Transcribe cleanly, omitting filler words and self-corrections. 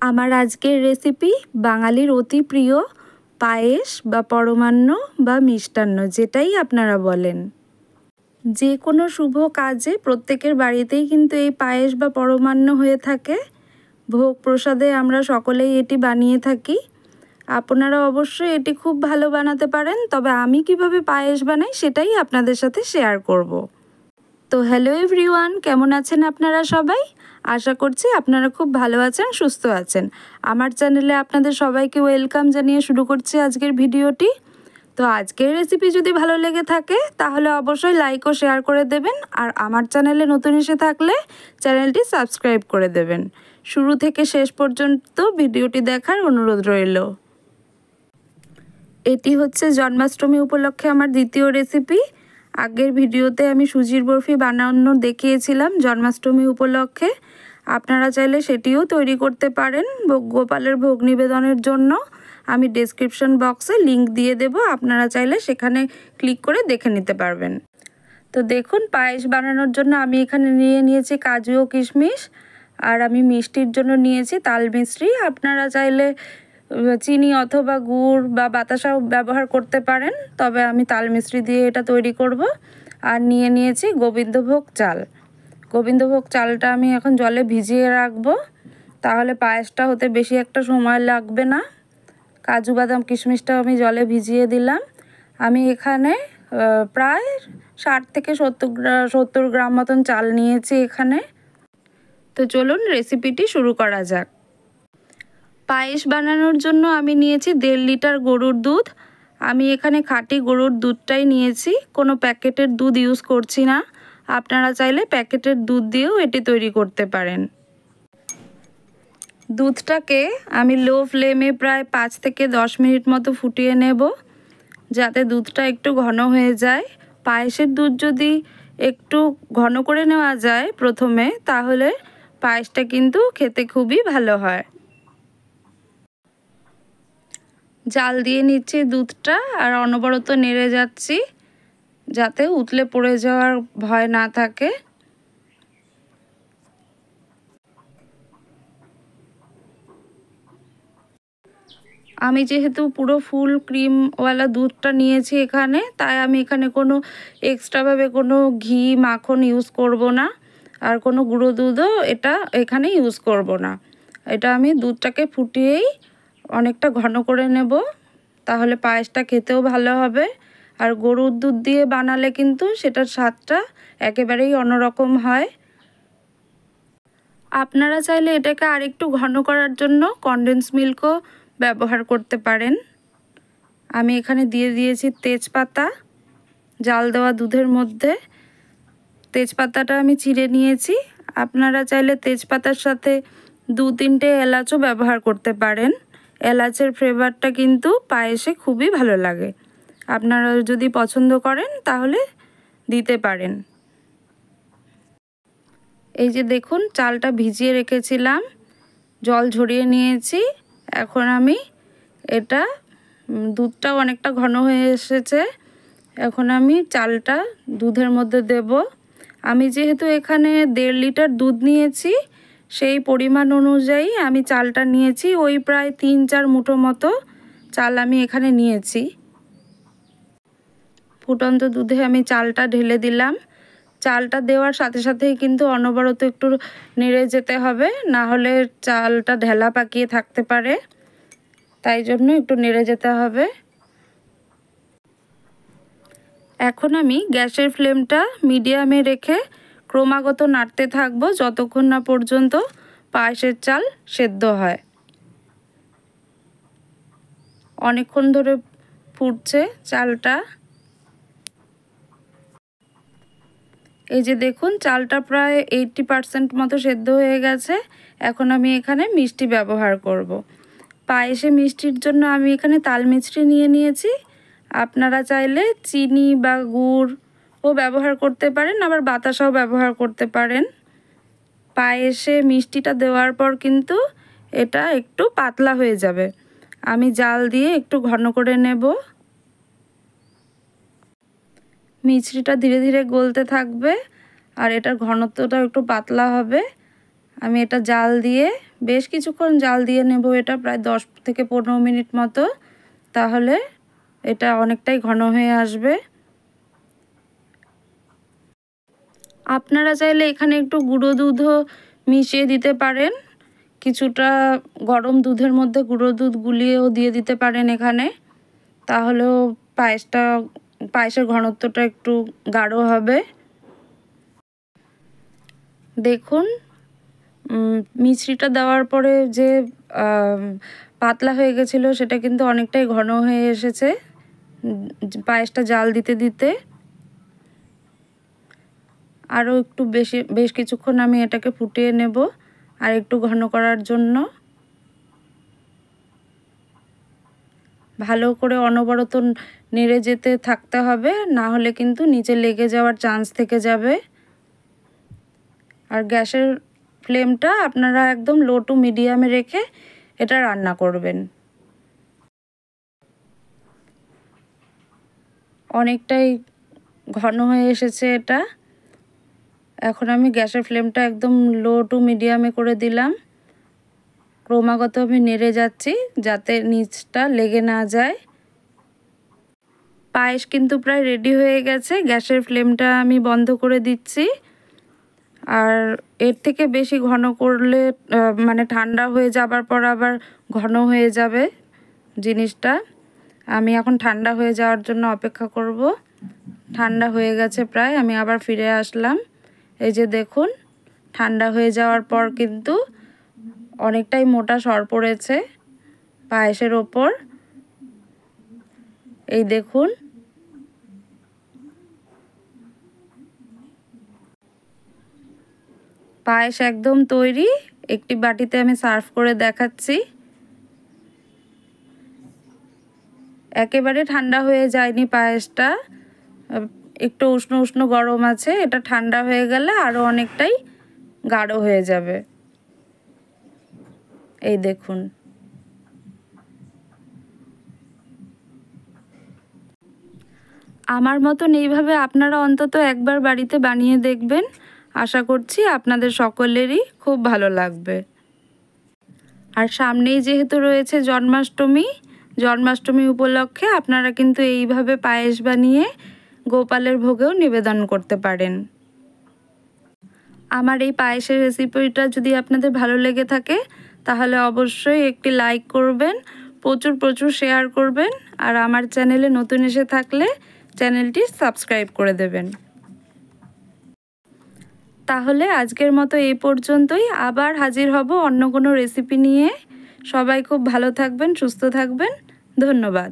আমার আজকের রেসিপি বাঙালির অতি প্রিয় পায়েস বা পরমান্ন বা মিষ্টান্ন, যেটাই আপনারা বলেন। যে কোনো শুভ কাজে প্রত্যেকের বাড়িতেই কিন্তু এই পায়েস বা পরমান্ন হয়ে থাকে। ভোগ প্রসাদে আমরা সকলেই এটি বানিয়ে থাকি। আপনারা অবশ্যই এটি খুব ভালো বানাতে পারেন, তবে আমি কিভাবে পায়েস বানাই সেটাই আপনাদের সাথে শেয়ার করব। তো হ্যালো এভরিওয়ান, কেমন আছেন আপনারা সবাই? আশা করছি আপনারা খুব ভালো আছেন, সুস্থ আছেন। আমার চ্যানেলে আপনাদের সবাইকে ওয়েলকাম জানিয়ে শুরু করছি আজকের ভিডিওটি। তো আজকের রেসিপি যদি ভালো লেগে থাকে তাহলে অবশ্যই লাইক ও শেয়ার করে দেবেন, আর আমার চ্যানেলে নতুন এসে থাকলে চ্যানেলটি সাবস্ক্রাইব করে দেবেন। শুরু থেকে শেষ পর্যন্ত ভিডিওটি দেখার অনুরোধ রইল। এটি হচ্ছে জন্মাষ্টমী উপলক্ষে আমার দ্বিতীয় রেসিপি। আগের ভিডিওতে আমি সুজির বরফি বানানো দেখিয়েছিলাম জন্মাষ্টমী উপলক্ষে। আপনারা চাইলে সেটিও তৈরি করতে পারেন গোপালের ভোগ নিবেদনের জন্য। আমি ডেসক্রিপশন বক্সে লিংক দিয়ে দেব, আপনারা চাইলে সেখানে ক্লিক করে দেখে নিতে পারবেন। তো দেখুন, পায়েস বানানোর জন্য আমি এখানে নিয়েছি কাজু ও কিশমিশ, আর আমি মিষ্টির জন্য নিয়েছি তাল মিছরি। আপনারা চাইলে চিনি অথবা গুড় বা বাতাসাও ব্যবহার করতে পারেন, তবে আমি তাল মিছরি দিয়ে এটা তৈরি করব। আর নিয়েছি গোবিন্দভোগ চাল। গোবিন্দভোগ চালটা আমি এখন জলে ভিজিয়ে রাখবো, তাহলে পায়েসটা হতে বেশি একটা সময় লাগবে না। কাজু বাদাম কিশমিশটাও আমি জলে ভিজিয়ে দিলাম। আমি এখানে প্রায় 60 থেকে 70 গ্রাম মতন চাল নিয়েছি এখানে। তো চলুন রেসিপিটি শুরু করা যাক। পায়েস বানানোর জন্য আমি নিয়েছি 1.5 লিটার গরুর দুধ। আমি এখানে খাঁটি গরুর দুধটাই নিয়েছি, কোনো প্যাকেটের দুধ ইউজ করছি না। আপনারা চাইলে প্যাকেটের দুধ দিয়েও এটি তৈরি করতে পারেন। দুধটাকে আমি লো ফ্লেমে প্রায় 5 থেকে 10 মিনিট মতো ফুটিয়ে নেব, যাতে দুধটা একটু ঘন হয়ে যায়। পায়েসের দুধ যদি একটু ঘন করে নেওয়া যায় প্রথমে, তাহলে পায়েসটা কিন্তু খেতে খুবই ভালো হয়। জাল দিয়ে নিচ্ছি দুধটা, আর অনবরত নেড়ে যাচ্ছি যাতে উতলে পড়ে যাওয়ার ভয় না থাকে। আমি যেহেতু পুরো ফুল ক্রিমওয়ালা দুধটা নিয়েছি এখানে, তাই আমি এখানে কোনো এক্সট্রাভাবে কোনো ঘি মাখন ইউজ করব না, আর কোনো গুঁড়ো দুধও এখানে ইউজ করব না। এটা আমি দুধটাকে ফুটিয়েই অনেকটা ঘন করে নেব, তাহলে পায়েসটা খেতেও ভালো হবে। আর গরুর দুধ দিয়ে বানালে কিন্তু সেটার স্বাদটা একেবারেই অন্যরকম হয়। আপনারা চাইলে এটাকে আরেকটু ঘন করার জন্য কনডেন্স মিল্কও ব্যবহার করতে পারেন। আমি এখানে দিয়ে দিয়েছি তেজপাতা জাল দেওয়া দুধের মধ্যে। তেজপাতাটা আমি চিড়ে নিয়েছি। আপনারা চাইলে তেজপাতার সাথে 2-3টে এলাচও ব্যবহার করতে পারেন। এলাচের ফ্লেভারটা কিন্তু পায়েসে খুবই ভালো লাগে। আপনারা যদি পছন্দ করেন তাহলে দিতে পারেন। এই যে দেখুন, চালটা ভিজিয়ে রেখেছিলাম, জল ঝরিয়ে নিয়েছি। এখন আমি দুধটাও অনেকটা ঘন হয়ে এসেছে, এখন আমি চালটা দুধের মধ্যে দেব। আমি যেহেতু এখানে 1.5 লিটার দুধ নিয়েছি, সেই পরিমাণ অনুযায়ী আমি চালটা নিয়েছি। ওই প্রায় 3-4 মুঠো মতো চাল আমি এখানে নিয়েছি। ফুটন্ত দুধে আমি চালটা ঢেলে দিলাম। চালটা দেওয়ার সাথে সাথেই কিন্তু অনবরত একটু নেড়ে যেতে হবে, না হলে চালটা ঢেলা পাকিয়ে থাকতে পারে, তাই জন্য একটু নেড়ে যেতে হবে। এখন আমি গ্যাসের ফ্লেমটা মিডিয়ামে রেখে ক্রমাগত নাড়তে থাকবো যতক্ষণ না পর্যন্ত পায়েসের চাল সেদ্ধ হয়। অনেকক্ষণ ধরে ফুটছে চালটা। এই যে দেখুন, চালটা প্রায় 80% মতো সেদ্ধ হয়ে গেছে। এখন আমি এখানে মিষ্টি ব্যবহার করব। পায়েসে মিষ্টির জন্য আমি এখানে তাল মিছরি নিয়েছি। আপনারা চাইলে চিনি বা গুড়ও ব্যবহার করতে পারেন, আবার বাতাসাও ব্যবহার করতে পারেন। পায়েসে মিষ্টিটা দেওয়ার পর কিন্তু এটা একটু পাতলা হয়ে যাবে। আমি জাল দিয়ে একটু ঘন করে নেব। মিছরিটা ধীরে ধীরে গলতে থাকবে, আর এটার ঘনত্বটা একটু পাতলা হবে। আমি এটা জাল দিয়ে বেশ কিছুক্ষণ জাল দিয়ে নেব, এটা প্রায় 10 থেকে 15 মিনিট মতো, তাহলে এটা অনেকটাই ঘন হয়ে আসবে। আপনারা চাইলে এখানে একটু গুঁড়ো দুধও মিশিয়ে দিতে পারেন, কিছুটা গরম দুধের মধ্যে গুঁড়ো দুধ গুলিয়েও দিয়ে দিতে পারেন এখানে, তাহলেও পায়েসের ঘনত্বটা একটু গাঢ় হবে। দেখুন মিশ্রিটা দেওয়ার পরে যে পাতলা হয়ে গেছিলো সেটা কিন্তু অনেকটাই ঘন হয়ে এসেছে পায়েসটা জাল দিতে দিতে। আরও একটু বেশ কিছুক্ষণ আমি এটাকে ফুটিয়ে নেব আর একটু ঘন করার জন্য। ভালো করে অনবরত নেড়ে যেতে থাকতে হবে, না হলে কিন্তু নিচে লেগে যাওয়ার চান্স থেকে যাবে। আর গ্যাসের ফ্লেমটা আপনারা একদম লো টু মিডিয়ামে রেখে এটা রান্না করবেন। অনেকটাই ঘন হয়ে এসেছে এটা। এখন আমি গ্যাসের ফ্লেমটা একদম লো টু মিডিয়ামে করে দিলাম। ক্রমাগত আমি নেড়ে যাচ্ছি যাতে নিচটা লেগে না যায়। পায়েস কিন্তু প্রায় রেডি হয়ে গেছে, গ্যাসের ফ্লেমটা আমি বন্ধ করে দিচ্ছি। আর এর থেকে বেশি ঘন করলে মানে ঠান্ডা হয়ে যাবার পর আবার ঘন হয়ে যাবে জিনিসটা। আমি এখন ঠান্ডা হয়ে যাওয়ার জন্য অপেক্ষা করব। ঠান্ডা হয়ে গেছে প্রায়, আমি আবার ফিরে আসলাম। এই যে দেখুন ঠান্ডা হয়ে যাওয়ার পর কিন্তু অনেকটাই মোটা সর পড়েছে পায়েসের ওপর। এই দেখুন পায়েস একদম তৈরি। একটি বাটিতে আমি সার্ভ করে দেখাচ্ছি। একেবারে ঠান্ডা হয়ে যায়নি পায়েসটা, একটু উষ্ণ উষ্ণ গরম আছে। এটা ঠান্ডা হয়ে গেলে আরও অনেকটাই গাঢ় হয়ে যাবে। এই দেখুন আমার মতন এইভাবে আপনারা অন্তত একবার বাড়িতে বানিয়ে দেখবেন। আশা করছি আপনাদের সকলেরই খুব ভালো লাগবে। আর সামনেই যেহেতু রয়েছে জন্মাষ্টমী উপলক্ষে আপনারা কিন্তু এইভাবে পায়েস বানিয়ে গোপালের ভোগেও নিবেদন করতে পারেন। আমার এই পায়েসের রেসিপিটা যদি আপনাদের ভালো লেগে থাকে তাহলে অবশ্যই একটি লাইক করবেন, প্রচুর শেয়ার করবেন, আর আমার চ্যানেলে নতুন এসে থাকলে চ্যানেলটি সাবস্ক্রাইব করে দেবেন। তাহলে আজকের মতো এই পর্যন্তই, আবার হাজির হব অন্য কোনো রেসিপি নিয়ে। সবাই খুব ভালো থাকবেন, সুস্থ থাকবেন। ধন্যবাদ।